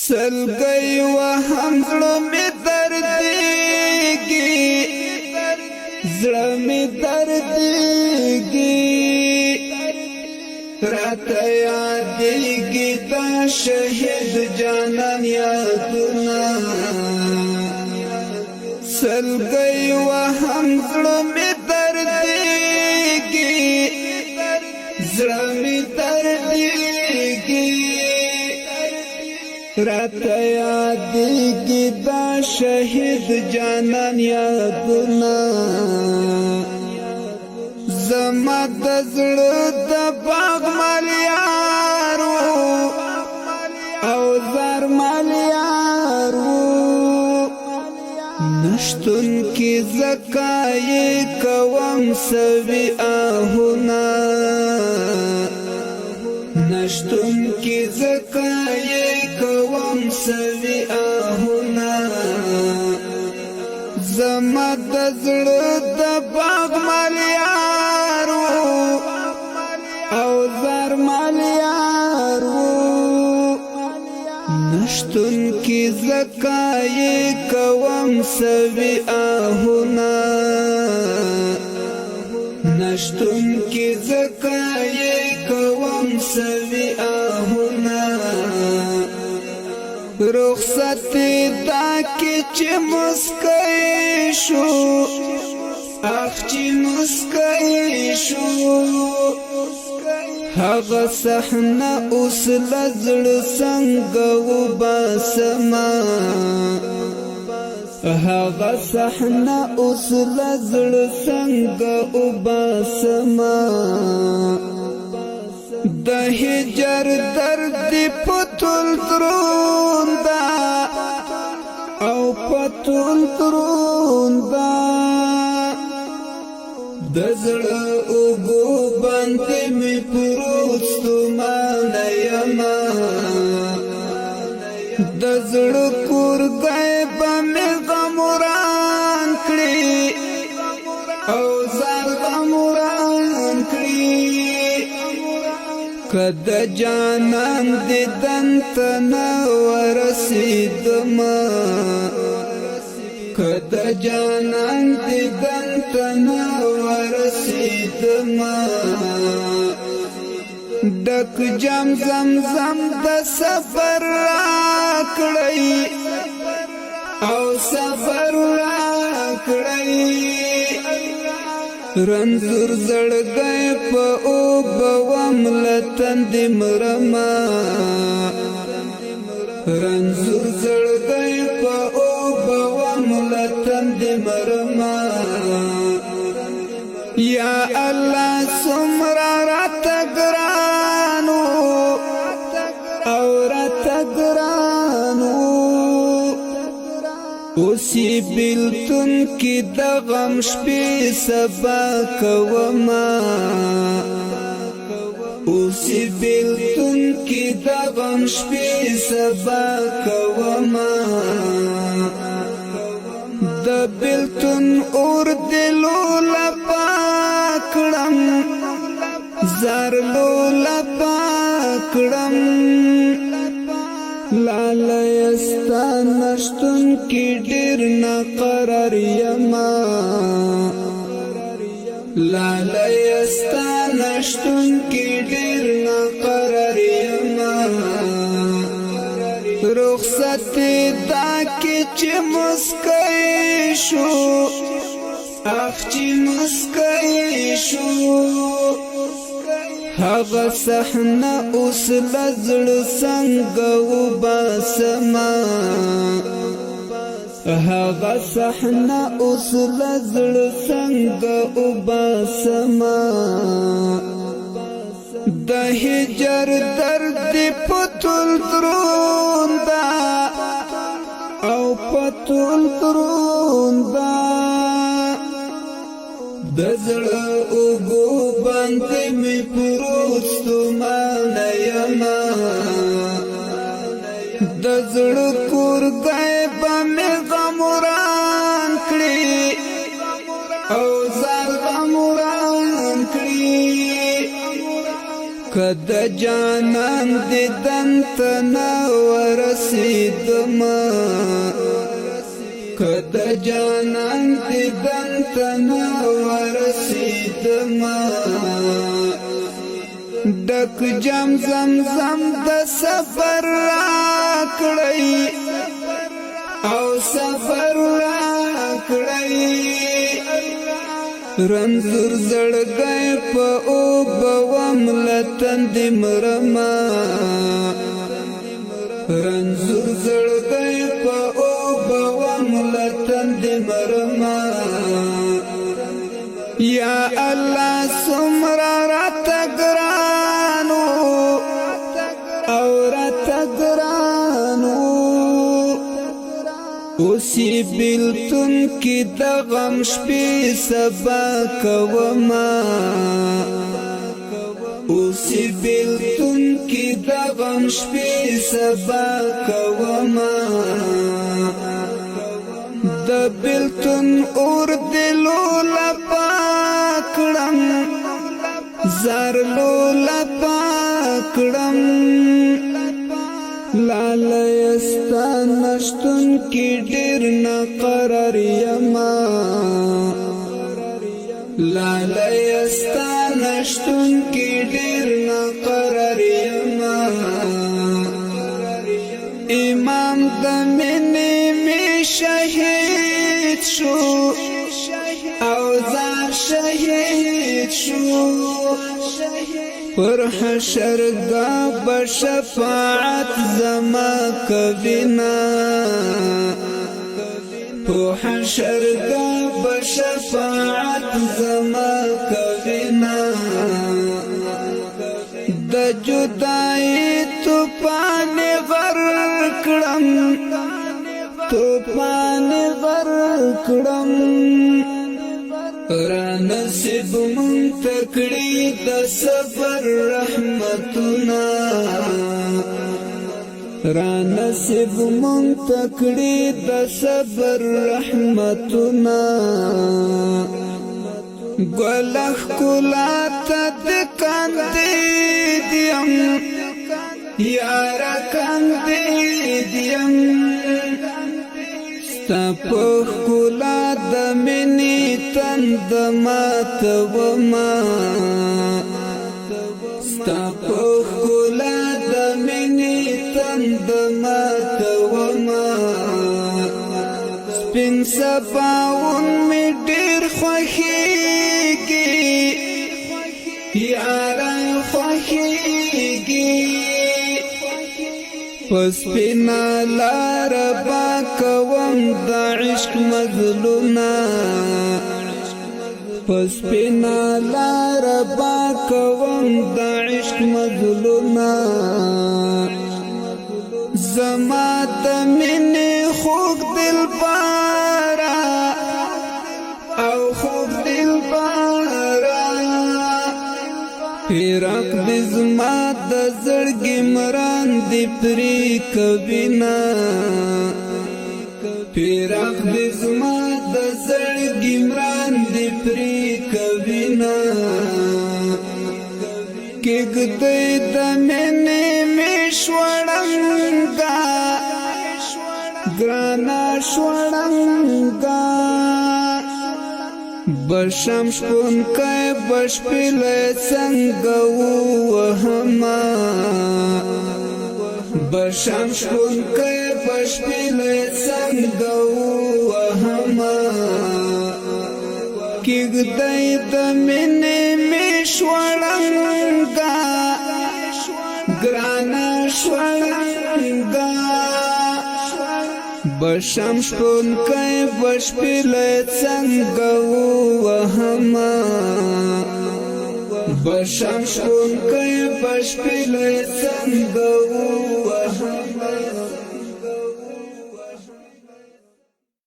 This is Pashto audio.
سلګي وهم زړه مې دردېږي زړه مې دردېږي راته یادېږي دا شهید جانان یادونه سلګي وهم زړه مې دردېږي زړه مې دردېږي راته یادېږي دا شهید جانان یادونه زما د زړه د باغ مالیارو او زر مالیارو نشتون کی زکای کوم سوی آهونا نشتون کی زکای کوم سوی آهونا زما د زړه د باغ مالیارو او زر مالیارو نشتون کی زکای کوم سوی آهونا نشتون کی زکای کوم سوی آهونا رخصت دا کی چه مسکای شو اخ چه مسکای شو هغه صحنه اوس لزړ څنګه وباسما هغه صحنه اوس لزړ څنګه وباسما د هجر درد پتول دروندا او پتول دروندا د زړه اوبو باندې مې پروت ستومانه یما د زړه کورګی به مې غموران کړي او زار غموران کړي کد جانان دیدن تنا ورسیدما کد جانان دیدن تنا ورسیدما ډک جام زمزم د سفر راکړی او سفر راکړی رنزور زړګی په او بوم لتند مرما رنزور زړګی په او بوم لتند مرما یا الله سمرا رات ګرانو او رات ګرانو اوسی بیلتون کی د غم شپې سبا کوما اوسی بیلتون کی د غم شپې سبا کوما د بیلتون اور دلو لپاکړم زارلو لپاکړم لالیستا نشتون کی ډیر ناقرار یما لالیستا نشتون کی ډیر ناقرار یما رخصت دا کی چې مسکای شو اخ چې مسکای شو هغه صحنه اوس لزړ څنګه وباسما هغه صحنه اوس لزړ څنګه وباسما د هجر درد پتول دروندا او پتول دروندا د زړه اوبو باندې مې پروت ستومانه یما د زړه کورګی به مې غموران کړي او زار غموران کړي کد جانان دیدن تنا ورسیدما کد جانان دیدن تنا ورسیدما ډک جام زمزم د سفر راکړی او سفر راکړی رنځور زړګی په اوبوم لتند مرما رنځور زړګی په اوبوم لتند مرما یا الله سمرا رات ګرانو او رات ګرانو اوسی بیلتون کی د غم شپې سبا کوما اوسی بیلتون کی د غم شپې سبا کوما د بیلتون اور دلو لپاکړم زارلو لپاکړم لالایستا نشتون کی ډیر نقرر یما لالایستا نشتون کی ډیر نقرر یما امام د منی می شهید شو او زار شهید شو پر حشرگاه بشفاعت زما کبینا پر حشرگاه بشفاعت زما کبینا د جدائی توپان غرکڑم توپان غرکڑم را نصیب من تکڑی د صبر رحمتنا را نصیب من تکڑی د صبر رحمتنا گلخ کلا تد کاندی دیم یارا کاندی دیم تپخ کلا د منی تند مات وما تپخ کلا د منی تند مات وما سپین سباون می ډیر خوښیږي یارا خوښیږي پسپینا لار با کوم د عشق مزلونا پسپینا لار با کوم د عشق مزلونا زما د منی خوږ دلبارا او خوږ دلبارا پیرک دی زما د زړګي مران دی پری کبینا پیرک دی زما د زړګي مران دی پری کبینا کېږدی د منې مې شوړنګا ګرانا شوړنګا بشم شپون کای بشپیل څنګه وهما بشم شپون کای بشپیل څنګه وهما کېږدی د منې مې شوړنګا ګرانا شوړنګا بشم شپون کای بشپیل څنګه وهما بشم شپون کای بشپیل څنګه وهما